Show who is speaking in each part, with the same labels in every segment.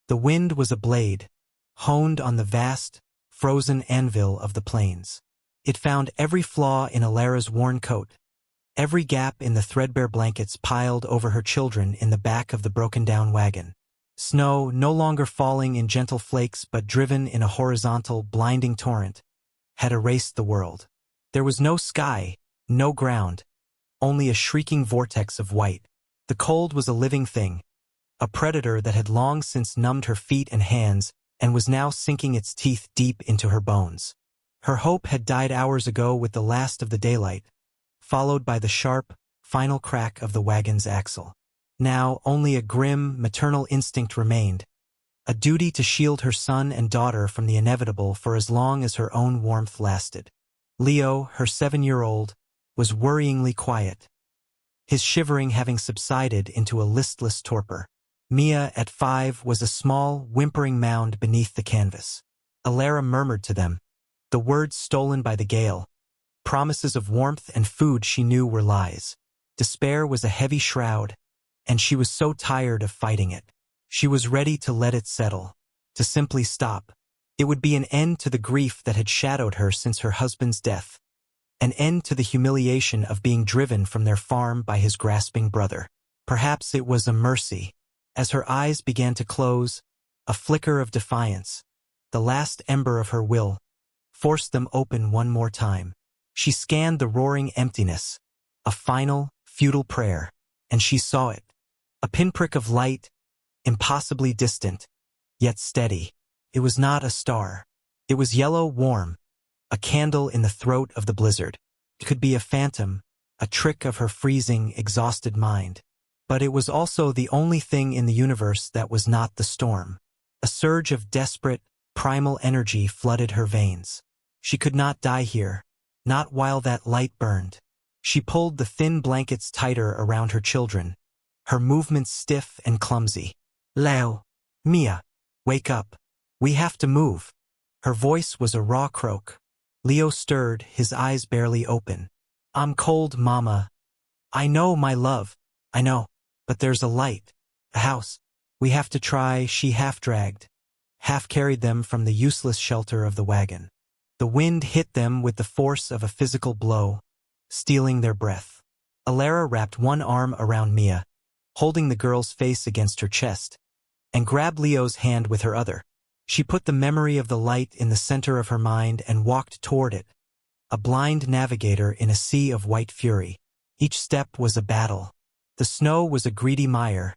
Speaker 1: The wind was a blade, honed on the vast, frozen anvil of the plains. It found every flaw in Alara's worn coat, every gap in the threadbare blankets piled over her children in the back of the broken-down wagon. Snow, no longer falling in gentle flakes but driven in a horizontal, blinding torrent, had erased the world. There was no sky, no ground, only a shrieking vortex of white. The cold was a living thing, a predator that had long since numbed her feet and hands and was now sinking its teeth deep into her bones. Her hope had died hours ago with the last of the daylight, followed by the sharp, final crack of the wagon's axle. Now only a grim, maternal instinct remained, a duty to shield her son and daughter from the inevitable for as long as her own warmth lasted. Leo, her 7-year-old, was worryingly quiet, his shivering having subsided into a listless torpor. Mia, at 5, was a small, whimpering mound beneath the canvas. Alara murmured to them, the words stolen by the gale, promises of warmth and food she knew were lies. Despair was a heavy shroud, and she was so tired of fighting it. She was ready to let it settle, to simply stop. It would be an end to the grief that had shadowed her since her husband's death, an end to the humiliation of being driven from their farm by his grasping brother. Perhaps it was a mercy. As her eyes began to close, a flicker of defiance, the last ember of her will, forced them open one more time. She scanned the roaring emptiness, a final, futile prayer, and she saw it. A pinprick of light, impossibly distant, yet steady. It was not a star. It was yellow, warm, a candle in the throat of the blizzard. It could be a phantom, a trick of her freezing, exhausted mind. But it was also the only thing in the universe that was not the storm. A surge of desperate, primal energy flooded her veins. She could not die here, not while that light burned. She pulled the thin blankets tighter around her children, her movements stiff and clumsy. Leo, Mia, wake up. We have to move. Her voice was a raw croak. Leo stirred, his eyes barely open. I'm cold, Mama. I know, my love. I know. But there's a light, a house. We have to try. She half-dragged, half-carried them from the useless shelter of the wagon. The wind hit them with the force of a physical blow, stealing their breath. Alara wrapped one arm around Mia, holding the girl's face against her chest, and grabbed Leo's hand with her other. She put the memory of the light in the center of her mind and walked toward it, a blind navigator in a sea of white fury. Each step was a battle. The snow was a greedy mire,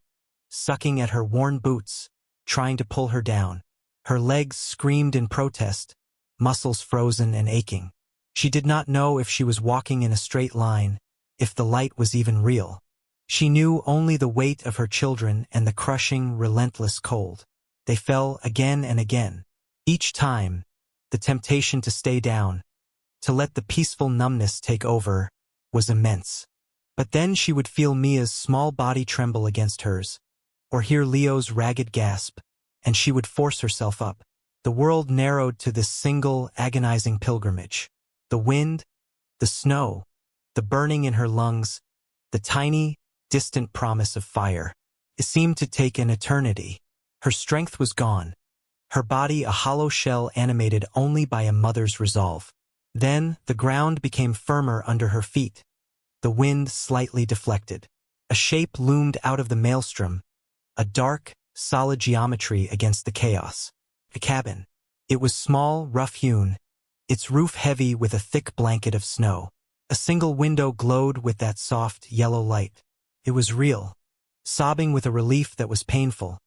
Speaker 1: sucking at her worn boots, trying to pull her down. Her legs screamed in protest, muscles frozen and aching. She did not know if she was walking in a straight line, if the light was even real. She knew only the weight of her children and the crushing, relentless cold. They fell again and again. Each time, the temptation to stay down, to let the peaceful numbness take over, was immense. But then she would feel Mia's small body tremble against hers, or hear Leo's ragged gasp, and she would force herself up. The world narrowed to this single, agonizing pilgrimage. The wind, the snow, the burning in her lungs, the tiny, distant promise of fire. It seemed to take an eternity. Her strength was gone, her body a hollow shell animated only by a mother's resolve. Then the ground became firmer under her feet. The wind slightly deflected. A shape loomed out of the maelstrom, a dark, solid geometry against the chaos. A cabin. It was small, rough-hewn, its roof heavy with a thick blanket of snow. A single window glowed with that soft, yellow light. It was real. Sobbing with a relief that was painful,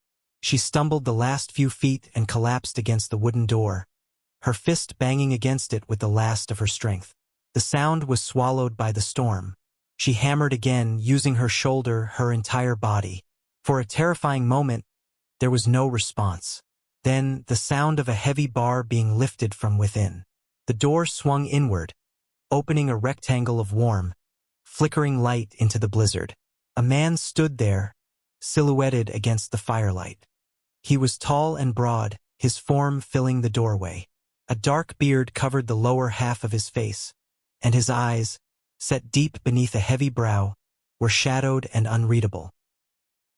Speaker 1: she stumbled the last few feet and collapsed against the wooden door, her fist banging against it with the last of her strength. The sound was swallowed by the storm. She hammered again, using her shoulder, her entire body. For a terrifying moment, there was no response. Then, the sound of a heavy bar being lifted from within. The door swung inward, opening a rectangle of warm, flickering light into the blizzard. A man stood there, silhouetted against the firelight. He was tall and broad, his form filling the doorway. A dark beard covered the lower half of his face, and his eyes, set deep beneath a heavy brow, were shadowed and unreadable.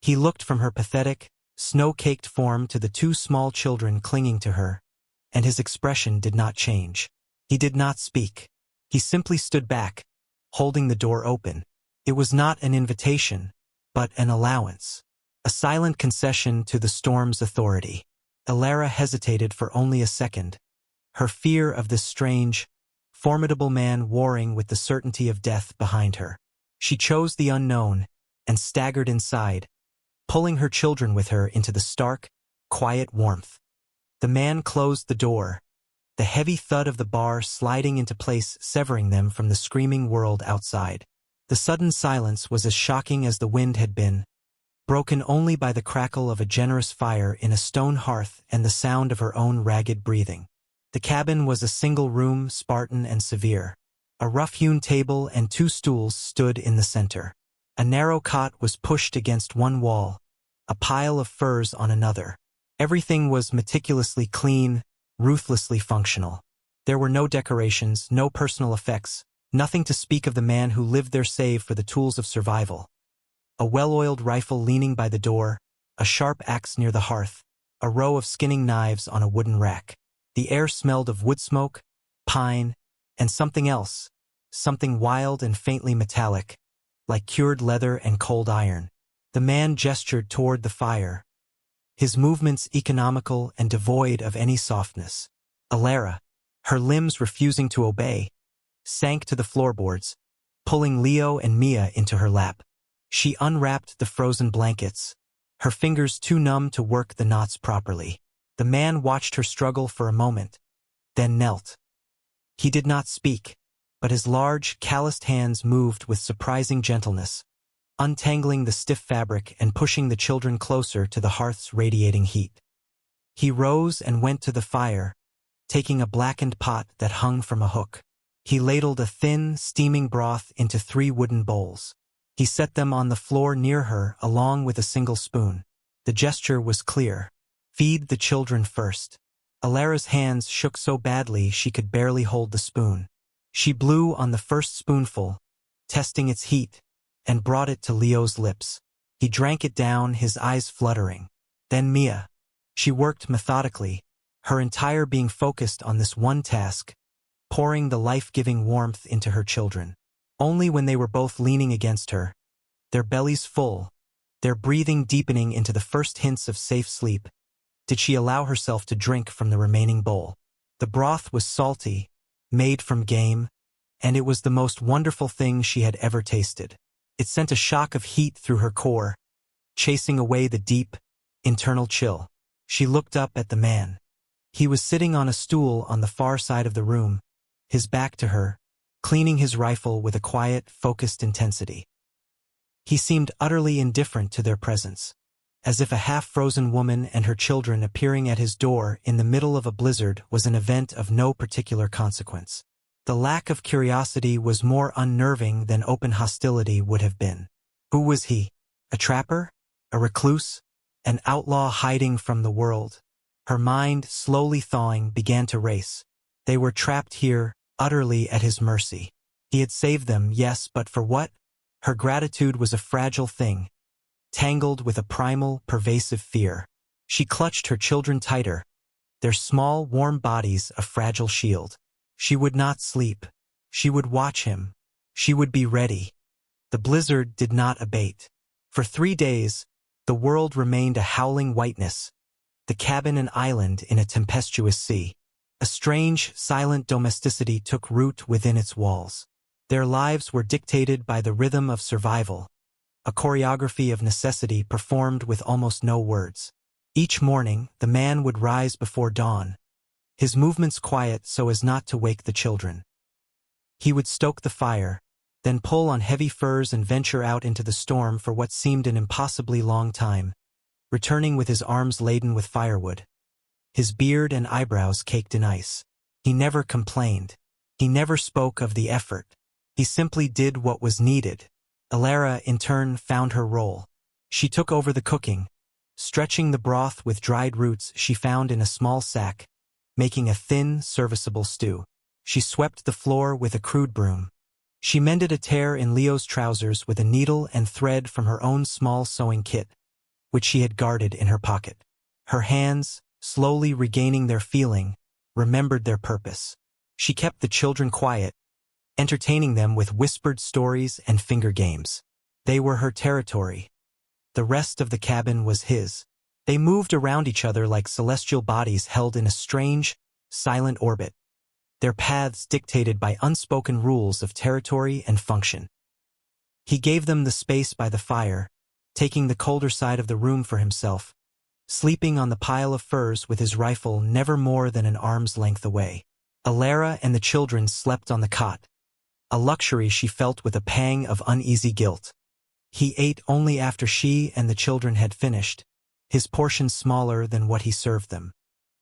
Speaker 1: He looked from her pathetic, snow-caked form to the two small children clinging to her, and his expression did not change. He did not speak. He simply stood back, holding the door open. It was not an invitation, but an allowance. A silent concession to the storm's authority. Alara hesitated for only a second, her fear of this strange, formidable man warring with the certainty of death behind her. She chose the unknown and staggered inside, pulling her children with her into the stark, quiet warmth. The man closed the door, the heavy thud of the bar sliding into place, severing them from the screaming world outside. The sudden silence was as shocking as the wind had been, broken only by the crackle of a generous fire in a stone hearth and the sound of her own ragged breathing. The cabin was a single room, Spartan and severe. A rough-hewn table and two stools stood in the center. A narrow cot was pushed against one wall, a pile of furs on another. Everything was meticulously clean, ruthlessly functional. There were no decorations, no personal effects, nothing to speak of the man who lived there save for the tools of survival. A well-oiled rifle leaning by the door, a sharp axe near the hearth, a row of skinning knives on a wooden rack. The air smelled of wood smoke, pine, and something else, something wild and faintly metallic, like cured leather and cold iron. The man gestured toward the fire, his movements economical and devoid of any softness. Alara, her limbs refusing to obey, sank to the floorboards, pulling Leo and Mia into her lap. She unwrapped the frozen blankets, her fingers too numb to work the knots properly. The man watched her struggle for a moment, then knelt. He did not speak, but his large, calloused hands moved with surprising gentleness, untangling the stiff fabric and pushing the children closer to the hearth's radiating heat. He rose and went to the fire, taking a blackened pot that hung from a hook. He ladled a thin, steaming broth into 3 wooden bowls. He set them on the floor near her along with a single spoon. The gesture was clear. Feed the children first. Alara's hands shook so badly she could barely hold the spoon. She blew on the first spoonful, testing its heat, and brought it to Leo's lips. He drank it down, his eyes fluttering. Then Mia. She worked methodically, her entire being focused on this one task, pouring the life-giving warmth into her children. Only when they were both leaning against her, their bellies full, their breathing deepening into the first hints of safe sleep, did she allow herself to drink from the remaining bowl. The broth was salty, made from game, and it was the most wonderful thing she had ever tasted. It sent a shock of heat through her core, chasing away the deep, internal chill. She looked up at the man. He was sitting on a stool on the far side of the room, his back to her, cleaning his rifle with a quiet, focused intensity. He seemed utterly indifferent to their presence, as if a half-frozen woman and her children appearing at his door in the middle of a blizzard was an event of no particular consequence. The lack of curiosity was more unnerving than open hostility would have been. Who was he? A trapper? A recluse? An outlaw hiding from the world? Her mind, slowly thawing, began to race. They were trapped here, utterly at his mercy. He had saved them, yes, but for what? Her gratitude was a fragile thing, tangled with a primal, pervasive fear. She clutched her children tighter, their small, warm bodies a fragile shield. She would not sleep. She would watch him. She would be ready. The blizzard did not abate. For 3 days, the world remained a howling whiteness, the cabin an island in a tempestuous sea. A strange, silent domesticity took root within its walls. Their lives were dictated by the rhythm of survival, a choreography of necessity performed with almost no words. Each morning, the man would rise before dawn, his movements quiet so as not to wake the children. He would stoke the fire, then pull on heavy furs and venture out into the storm for what seemed an impossibly long time, returning with his arms laden with firewood, his beard and eyebrows caked in ice. He never complained. He never spoke of the effort. He simply did what was needed. Alara, in turn, found her role. She took over the cooking, stretching the broth with dried roots she found in a small sack, making a thin, serviceable stew. She swept the floor with a crude broom. She mended a tear in Leo's trousers with a needle and thread from her own small sewing kit, which she had guarded in her pocket. Her hands, slowly regaining their feeling, remembered their purpose. She kept the children quiet, entertaining them with whispered stories and finger games. They were her territory. The rest of the cabin was his. They moved around each other like celestial bodies held in a strange, silent orbit, their paths dictated by unspoken rules of territory and function. He gave them the space by the fire, taking the colder side of the room for himself, sleeping on the pile of furs with his rifle never more than an arm's length away. Alara and the children slept on the cot, a luxury she felt with a pang of uneasy guilt. He ate only after she and the children had finished, his portion smaller than what he served them.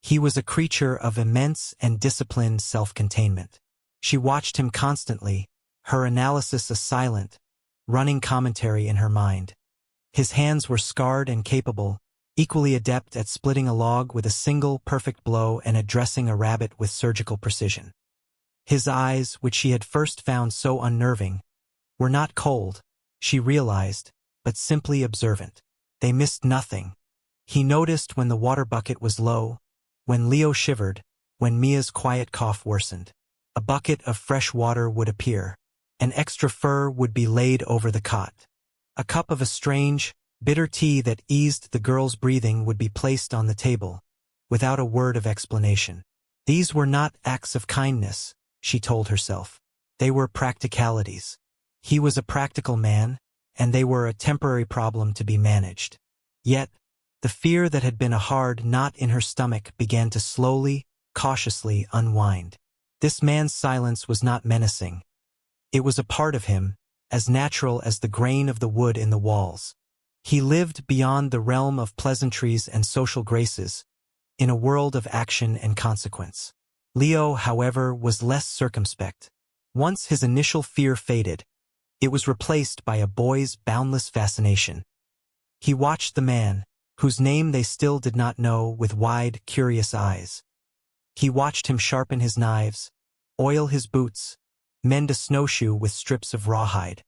Speaker 1: He was a creature of immense and disciplined self-containment. She watched him constantly, her analysis a silent, running commentary in her mind. His hands were scarred and capable, equally adept at splitting a log with a single perfect blow and addressing a rabbit with surgical precision. His eyes, which she had first found so unnerving, were not cold, she realized, but simply observant. They missed nothing. He noticed when the water bucket was low, when Leo shivered, when Mia's quiet cough worsened. A bucket of fresh water would appear. An extra fur would be laid over the cot. A cup of a strange, bitter tea that eased the girl's breathing would be placed on the table, without a word of explanation. These were not acts of kindness, she told herself. They were practicalities. He was a practical man, and they were a temporary problem to be managed. Yet, the fear that had been a hard knot in her stomach began to slowly, cautiously unwind. This man's silence was not menacing. It was a part of him, as natural as the grain of the wood in the walls. He lived beyond the realm of pleasantries and social graces, in a world of action and consequence. Leo, however, was less circumspect. Once his initial fear faded, it was replaced by a boy's boundless fascination. He watched the man, whose name they still did not know, with wide, curious eyes. He watched him sharpen his knives, oil his boots, mend a snowshoe with strips of rawhide.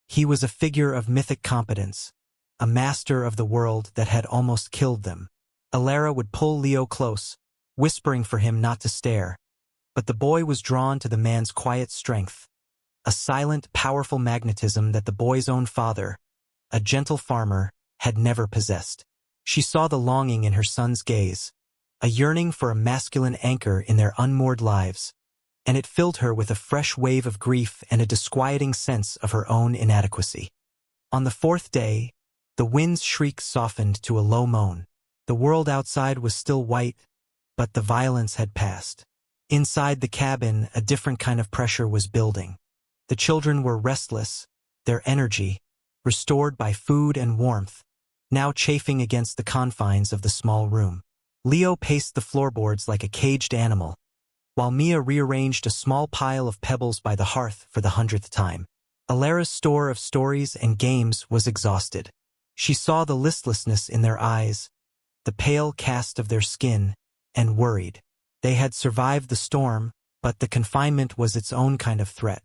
Speaker 1: He was a figure of mythic competence, a master of the world that had almost killed them. Alara would pull Leo close, whispering for him not to stare, but the boy was drawn to the man's quiet strength, a silent, powerful magnetism that the boy's own father, a gentle farmer, had never possessed. She saw the longing in her son's gaze, a yearning for a masculine anchor in their unmoored lives, and it filled her with a fresh wave of grief and a disquieting sense of her own inadequacy. On the fourth day, the wind's shriek softened to a low moan. The world outside was still white, but the violence had passed. Inside the cabin, a different kind of pressure was building. The children were restless, their energy, restored by food and warmth, now chafing against the confines of the small room. Leo paced the floorboards like a caged animal, while Mia rearranged a small pile of pebbles by the hearth for the 100th time. Alara's store of stories and games was exhausted. She saw the listlessness in their eyes, the pale cast of their skin, and worried. They had survived the storm, but the confinement was its own kind of threat.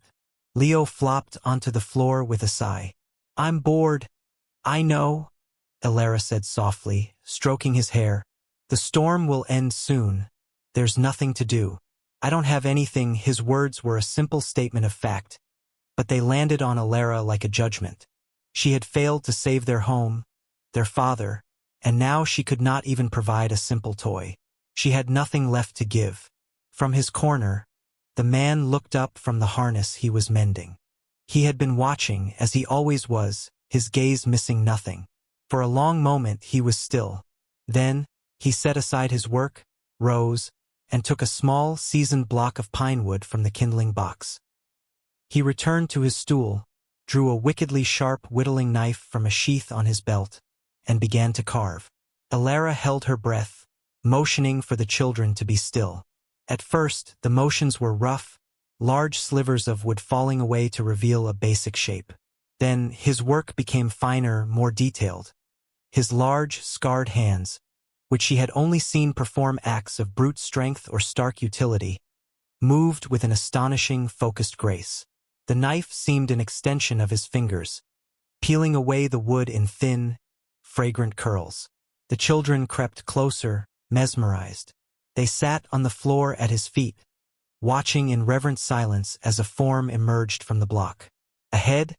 Speaker 1: Leo flopped onto the floor with a sigh. "I'm bored. I know," Alara said softly, stroking his hair. "The storm will end soon. There's nothing to do. I don't have anything." His words were a simple statement of fact, but they landed on Alara like a judgment. She had failed to save their home, their father, and now she could not even provide a simple toy. She had nothing left to give. From his corner, the man looked up from the harness he was mending. He had been watching, as he always was, his gaze missing nothing. For a long moment he was still. Then, he set aside his work, rose, and took a small, seasoned block of pine wood from the kindling box. He returned to his stool, drew a wickedly sharp whittling knife from a sheath on his belt, and began to carve. Alara held her breath, motioning for the children to be still. At first, the motions were rough, large slivers of wood falling away to reveal a basic shape. Then, his work became finer, more detailed. His large, scarred hands, which she had only seen perform acts of brute strength or stark utility, moved with an astonishing, focused grace. The knife seemed an extension of his fingers, peeling away the wood in thin, fragrant curls. The children crept closer, mesmerized. They sat on the floor at his feet, watching in reverent silence as a form emerged from the block. A head,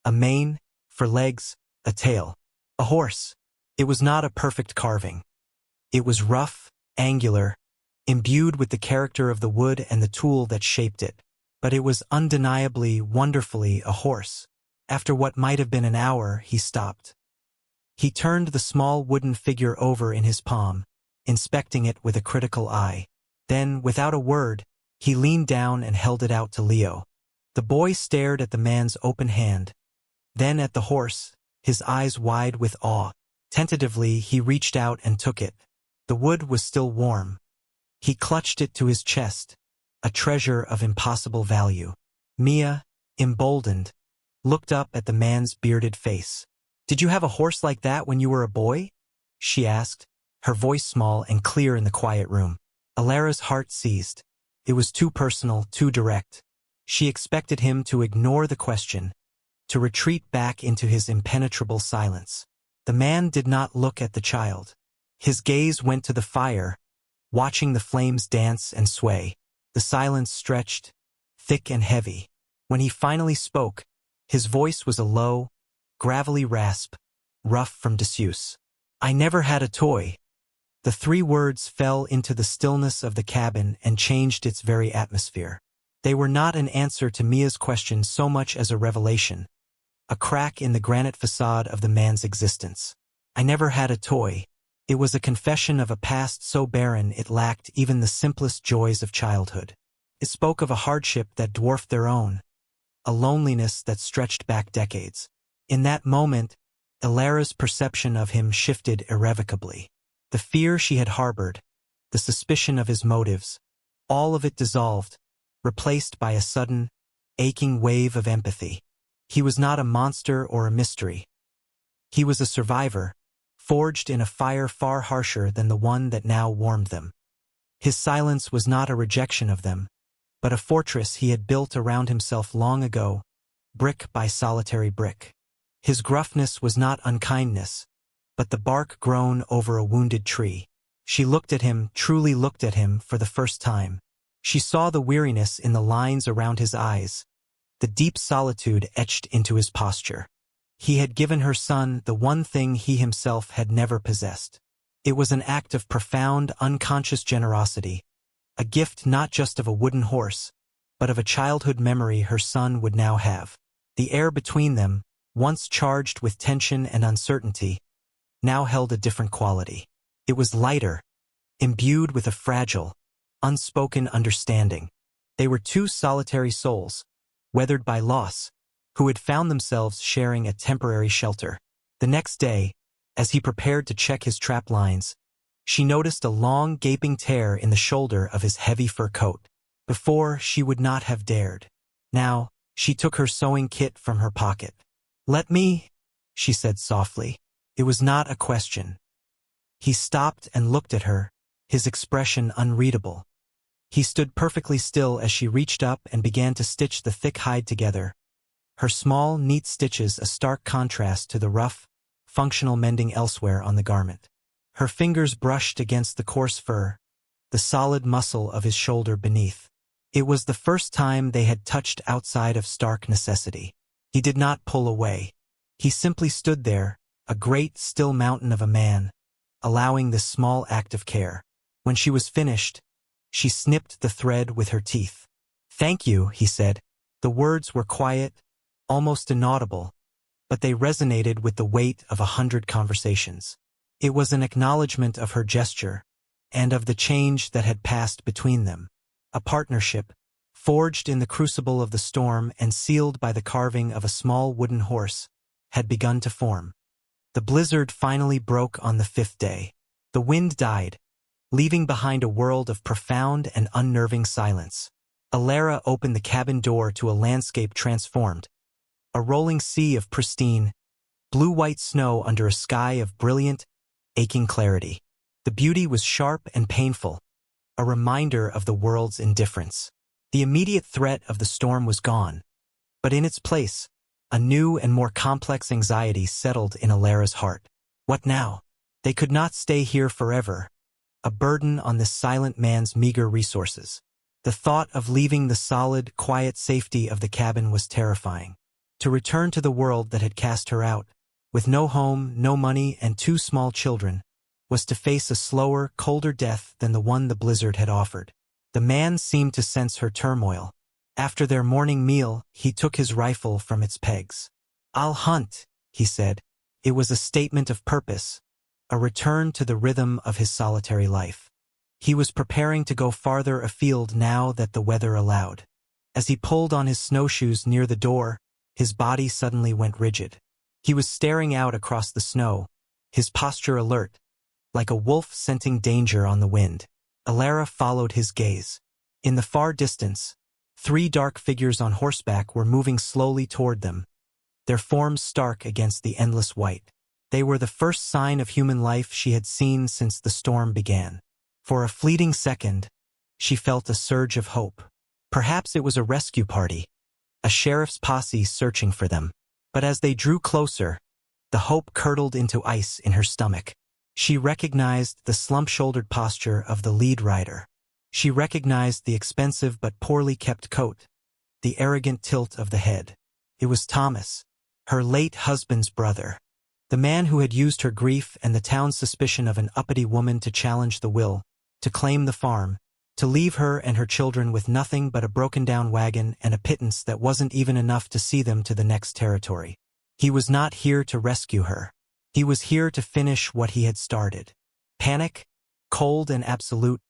Speaker 1: a mane, for legs, a tail. A horse. It was not a perfect carving. It was rough, angular, imbued with the character of the wood and the tool that shaped it. But it was undeniably, wonderfully a horse. After what might have been an hour, he stopped. He turned the small wooden figure over in his palm, inspecting it with a critical eye. Then, without a word, he leaned down and held it out to Leo. The boy stared at the man's open hand, then at the horse, his eyes wide with awe. Tentatively, he reached out and took it. The wood was still warm. He clutched it to his chest, a treasure of impossible value. Mia, emboldened, looked up at the man's bearded face. "Did you have a horse like that when you were a boy?" she asked, her voice small and clear in the quiet room. Alara's heart seized. It was too personal, too direct. She expected him to ignore the question, to retreat back into his impenetrable silence. The man did not look at the child. His gaze went to the fire, watching the flames dance and sway. The silence stretched, thick and heavy. When he finally spoke, his voice was a low, gravelly rasp, rough from disuse. "I never had a toy." The 3 words fell into the stillness of the cabin and changed its very atmosphere. They were not an answer to Mia's question so much as a revelation, a crack in the granite facade of the man's existence. "I never had a toy." It was a confession of a past so barren it lacked even the simplest joys of childhood. It spoke of a hardship that dwarfed their own, a loneliness that stretched back decades. In that moment, Alara's perception of him shifted irrevocably. The fear she had harbored, the suspicion of his motives, all of it dissolved, replaced by a sudden, aching wave of empathy. He was not a monster or a mystery. He was a survivor, forged in a fire far harsher than the one that now warmed them. His silence was not a rejection of them, but a fortress he had built around himself long ago, brick by solitary brick. His gruffness was not unkindness, but the bark grown over a wounded tree. She looked at him, truly looked at him, for the first time. She saw the weariness in the lines around his eyes, the deep solitude etched into his posture. He had given her son the one thing he himself had never possessed. It was an act of profound, unconscious generosity, a gift not just of a wooden horse, but of a childhood memory her son would now have. The air between them, once charged with tension and uncertainty, now held a different quality. It was lighter, imbued with a fragile, unspoken understanding. They were 2 solitary souls, weathered by loss, who had found themselves sharing a temporary shelter. The next day, as he prepared to check his trap lines, she noticed a long, gaping tear in the shoulder of his heavy fur coat. Before, she would not have dared. Now, she took her sewing kit from her pocket. "Let me," she said softly. It was not a question. He stopped and looked at her, his expression unreadable. He stood perfectly still as she reached up and began to stitch the thick hide together, her small, neat stitches a stark contrast to the rough, functional mending elsewhere on the garment. Her fingers brushed against the coarse fur, the solid muscle of his shoulder beneath. It was the first time they had touched outside of stark necessity. He did not pull away. He simply stood there, a great, still mountain of a man, allowing this small act of care. When she was finished, she snipped the thread with her teeth. "Thank you," he said. The words were quiet, almost inaudible, but they resonated with the weight of 100 conversations. It was an acknowledgement of her gesture, and of the change that had passed between them. A partnership, forged in the crucible of the storm and sealed by the carving of a small wooden horse, had begun to form. The blizzard finally broke on the 5th day. The wind died, leaving behind a world of profound and unnerving silence. Alara opened the cabin door to a landscape transformed, a rolling sea of pristine, blue-white snow under a sky of brilliant, aching clarity. The beauty was sharp and painful, a reminder of the world's indifference. The immediate threat of the storm was gone, but in its place, a new and more complex anxiety settled in Alara's heart. What now? They could not stay here forever, a burden on this silent man's meager resources. The thought of leaving the solid, quiet safety of the cabin was terrifying. To return to the world that had cast her out, with no home, no money, and 2 small children, was to face a slower, colder death than the one the blizzard had offered. The man seemed to sense her turmoil. After their morning meal, he took his rifle from its pegs. "I'll hunt," he said. It was a statement of purpose, a return to the rhythm of his solitary life. He was preparing to go farther afield now that the weather allowed. As he pulled on his snowshoes near the door, his body suddenly went rigid. He was staring out across the snow, his posture alert, like a wolf scenting danger on the wind. Alara followed his gaze. In the far distance, 3 dark figures on horseback were moving slowly toward them, their forms stark against the endless white. They were the first sign of human life she had seen since the storm began. For a fleeting second, she felt a surge of hope. Perhaps it was a rescue party, a sheriff's posse searching for them. But as they drew closer, the hope curdled into ice in her stomach. She recognized the slump-shouldered posture of the lead rider. She recognized the expensive but poorly kept coat, the arrogant tilt of the head. It was Thomas, her late husband's brother. The man who had used her grief and the town's suspicion of an uppity woman to challenge the will, to claim the farm, to leave her and her children with nothing but a broken-down wagon and a pittance that wasn't even enough to see them to the next territory. He was not here to rescue her. He was here to finish what he had started. Panic, cold and absolute,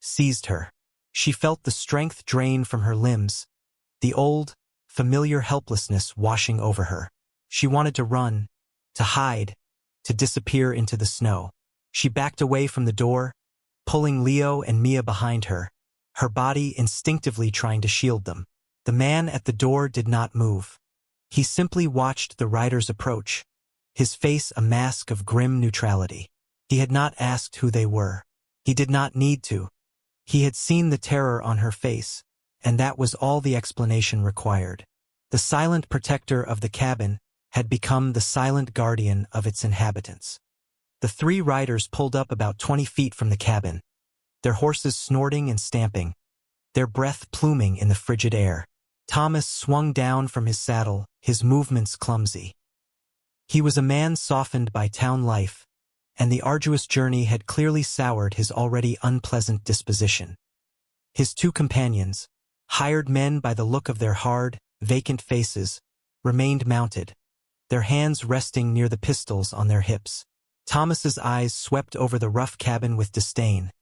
Speaker 1: seized her. She felt the strength drain from her limbs, the old, familiar helplessness washing over her. She wanted to run, to hide, to disappear into the snow. She backed away from the door, pulling Leo and Mia behind her, her body instinctively trying to shield them. The man at the door did not move. He simply watched the riders approach, his face a mask of grim neutrality. He had not asked who they were. He did not need to. He had seen the terror on her face, and that was all the explanation required. The silent protector of the cabin had become the silent guardian of its inhabitants. The 3 riders pulled up about 20 feet from the cabin, their horses snorting and stamping, their breath pluming in the frigid air. Thomas swung down from his saddle, his movements clumsy. He was a man softened by town life, and the arduous journey had clearly soured his already unpleasant disposition. His 2 companions, hired men by the look of their hard, vacant faces, remained mounted, their hands resting near the pistols on their hips. Thomas's eyes swept over the rough cabin with disdain,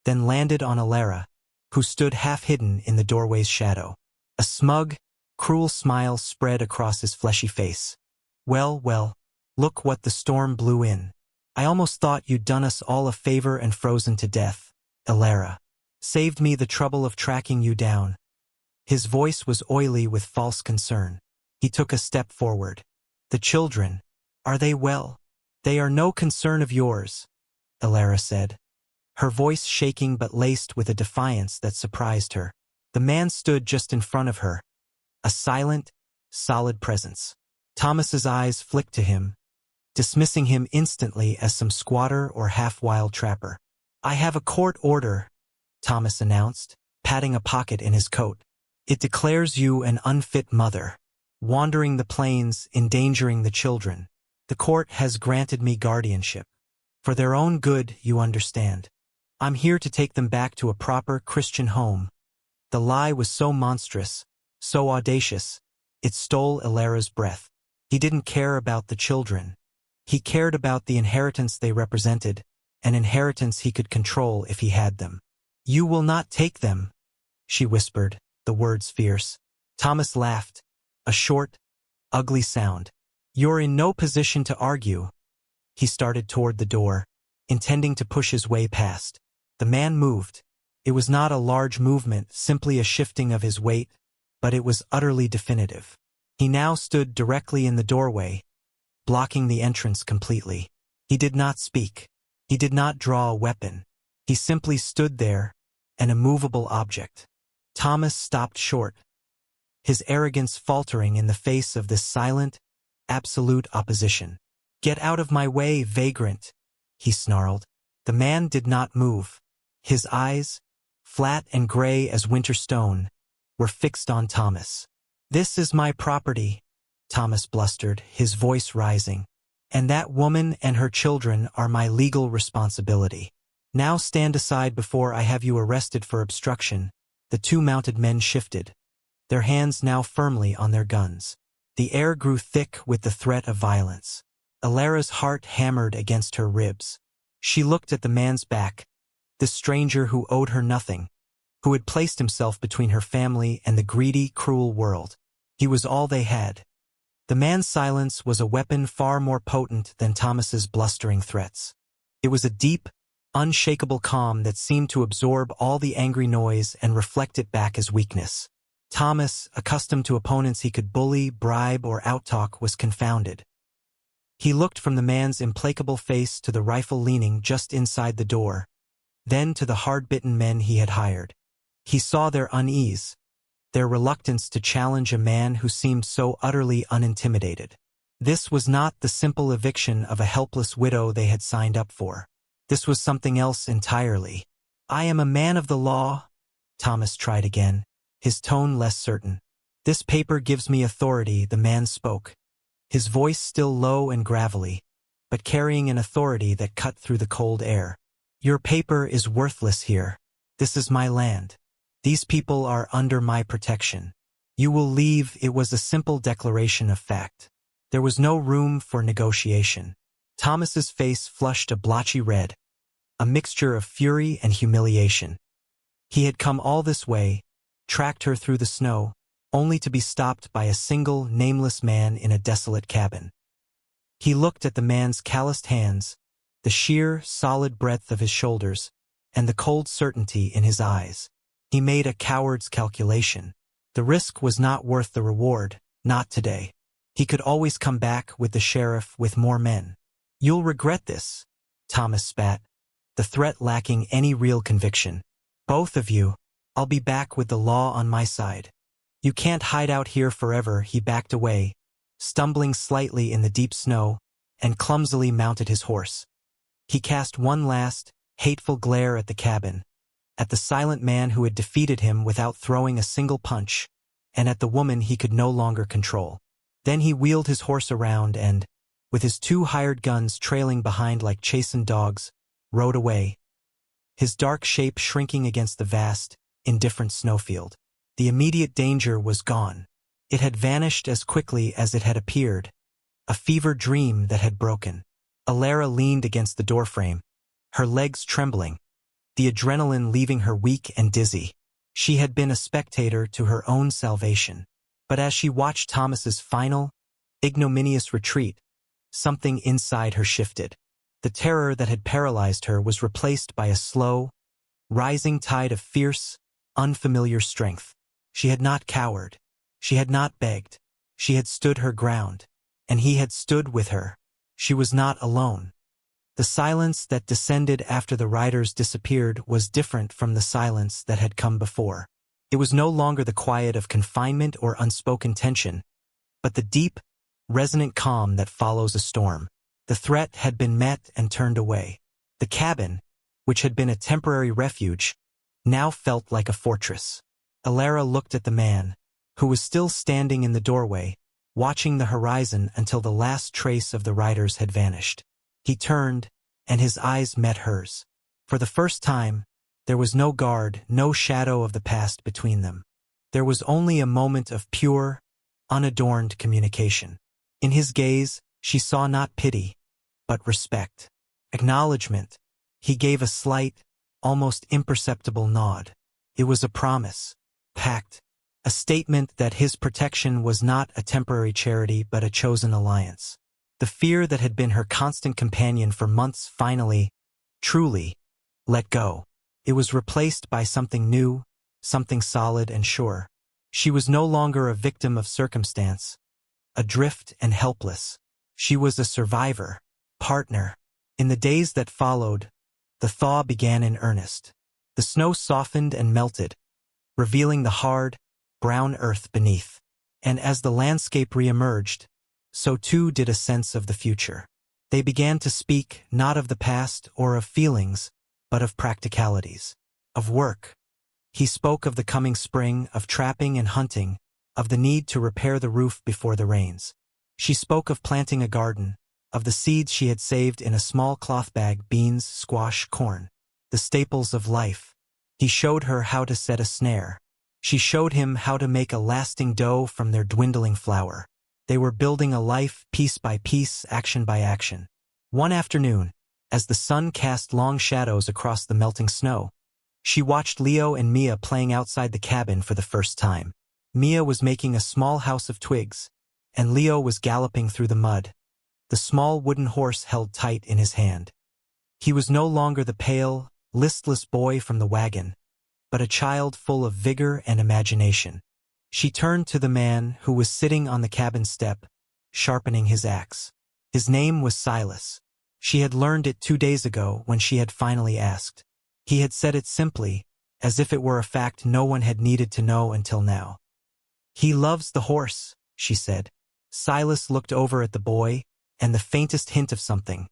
Speaker 1: then landed on Alara, who stood half-hidden in the doorway's shadow. A smug, cruel smile spread across his fleshy face. "Well, well, look what the storm blew in. I almost thought you'd done us all a favor and frozen to death, Alara. Saved me the trouble of tracking you down." His voice was oily with false concern. He took a step forward. "The children, are they well?" "They are no concern of yours," Alara said, her voice shaking but laced with a defiance that surprised her. The man stood just in front of her, a silent, solid presence. Thomas's eyes flicked to him, dismissing him instantly as some squatter or half-wild trapper. "I have a court order," Thomas announced, patting a pocket in his coat. "It declares you an unfit mother, wandering the plains, endangering the children. The court has granted me guardianship. For their own good, you understand. I'm here to take them back to a proper Christian home." The lie was so monstrous, so audacious, it stole Alara's breath. He didn't care about the children. He cared about the inheritance they represented, an inheritance he could control if he had them. "You will not take them," she whispered, the words fierce. Thomas laughed, a short, ugly sound. "You're in no position to argue." He started toward the door, intending to push his way past. The man moved. It was not a large movement, simply a shifting of his weight, but it was utterly definitive. He now stood directly in the doorway, blocking the entrance completely. He did not speak. He did not draw a weapon. He simply stood there, an immovable object. Thomas stopped short, his arrogance faltering in the face of this silent, absolute opposition. "Get out of my way, vagrant," he snarled. The man did not move. His eyes, flat and gray as winter stone, were fixed on Thomas. "This is my property," Thomas blustered, his voice rising. "And that woman and her children are my legal responsibility. Now stand aside before I have you arrested for obstruction." The two mounted men shifted, their hands now firmly on their guns. The air grew thick with the threat of violence. Alara's heart hammered against her ribs. She looked at the man's back, this stranger who owed her nothing, who had placed himself between her family and the greedy, cruel world. He was all they had. The man's silence was a weapon far more potent than Thomas's blustering threats. It was a deep, unshakable calm that seemed to absorb all the angry noise and reflect it back as weakness. Thomas, accustomed to opponents he could bully, bribe, or outtalk, was confounded. He looked from the man's implacable face to the rifle leaning just inside the door, then to the hard-bitten men he had hired. He saw their unease, their reluctance to challenge a man who seemed so utterly unintimidated. This was not the simple eviction of a helpless widow they had signed up for. This was something else entirely. "I am a man of the law," Thomas tried again, his tone less certain. "This paper gives me authority," the man spoke, his voice still low and gravelly, but carrying an authority that cut through the cold air. "Your paper is worthless here. This is my land. These people are under my protection. You will leave." It was a simple declaration of fact. There was no room for negotiation. Thomas's face flushed a blotchy red, a mixture of fury and humiliation. He had come all this way, tracked her through the snow, only to be stopped by a single, nameless man in a desolate cabin. He looked at the man's calloused hands, the sheer, solid breadth of his shoulders, and the cold certainty in his eyes. He made a coward's calculation. The risk was not worth the reward, not today. He could always come back with the sheriff with more men. "You'll regret this," Thomas spat, the threat lacking any real conviction. "Both of you. I'll be back with the law on my side. You can't hide out here forever." He backed away, stumbling slightly in the deep snow, and clumsily mounted his horse. He cast one last, hateful glare at the cabin, at the silent man who had defeated him without throwing a single punch, and at the woman he could no longer control. Then he wheeled his horse around and, with his two hired guns trailing behind like chastened dogs, rode away, his dark shape shrinking against the vast, indifferent snowfield. The immediate danger was gone. It had vanished as quickly as it had appeared, a fever dream that had broken. Alara leaned against the doorframe, her legs trembling, the adrenaline leaving her weak and dizzy. She had been a spectator to her own salvation. But as she watched Thomas's final, ignominious retreat, something inside her shifted. The terror that had paralyzed her was replaced by a slow, rising tide of fierce, unfamiliar strength. She had not cowered. She had not begged. She had stood her ground. And he had stood with her. She was not alone. The silence that descended after the riders disappeared was different from the silence that had come before. It was no longer the quiet of confinement or unspoken tension, but the deep, resonant calm that follows a storm. The threat had been met and turned away. The cabin, which had been a temporary refuge, now felt like a fortress. Alara looked at the man, who was still standing in the doorway, watching the horizon until the last trace of the riders had vanished. He turned, and his eyes met hers. For the first time, there was no guard, no shadow of the past between them. There was only a moment of pure, unadorned communication. In his gaze, she saw not pity, but respect. Acknowledgement. He gave a slight, almost imperceptible nod. It was a promise. Pact. A statement that his protection was not a temporary charity but a chosen alliance. The fear that had been her constant companion for months finally, truly, let go. It was replaced by something new, something solid and sure. She was no longer a victim of circumstance, adrift and helpless. She was a survivor, partner. In the days that followed, the thaw began in earnest. The snow softened and melted, revealing the hard, brown earth beneath. And as the landscape re-emerged, so too did a sense of the future. They began to speak not of the past or of feelings, but of practicalities, of work. He spoke of the coming spring, of trapping and hunting, of the need to repair the roof before the rains. She spoke of planting a garden, of the seeds she had saved in a small cloth bag: beans, squash, corn, the staples of life. He showed her how to set a snare. She showed him how to make a lasting dough from their dwindling flour. They were building a life piece by piece, action by action. One afternoon, as the sun cast long shadows across the melting snow, she watched Leo and Mia playing outside the cabin for the first time. Mia was making a small house of twigs, and Leo was galloping through the mud, the small wooden horse held tight in his hand. He was no longer the pale, listless boy from the wagon, but a child full of vigor and imagination. She turned to the man who was sitting on the cabin step, sharpening his axe. His name was Silas. She had learned it 2 days ago when she had finally asked. He had said it simply, as if it were a fact no one had needed to know until now. "He loves the horse," she said. Silas looked over at the boy, and the faintest hint of something,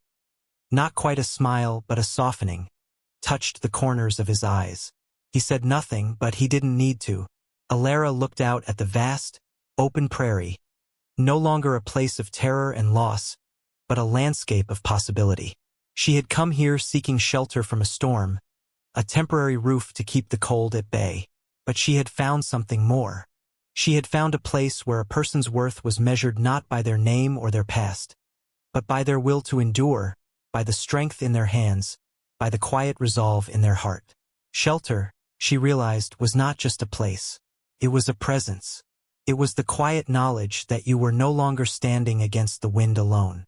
Speaker 1: not quite a smile but a softening, touched the corners of his eyes. He said nothing, but he didn't need to. Alara looked out at the vast, open prairie, no longer a place of terror and loss, but a landscape of possibility. She had come here seeking shelter from a storm, a temporary roof to keep the cold at bay. But she had found something more. She had found a place where a person's worth was measured not by their name or their past, but by their will to endure, by the strength in their hands, by the quiet resolve in their heart. Shelter, she realized, was not just a place. It was a presence. It was the quiet knowledge that you were no longer standing against the wind alone.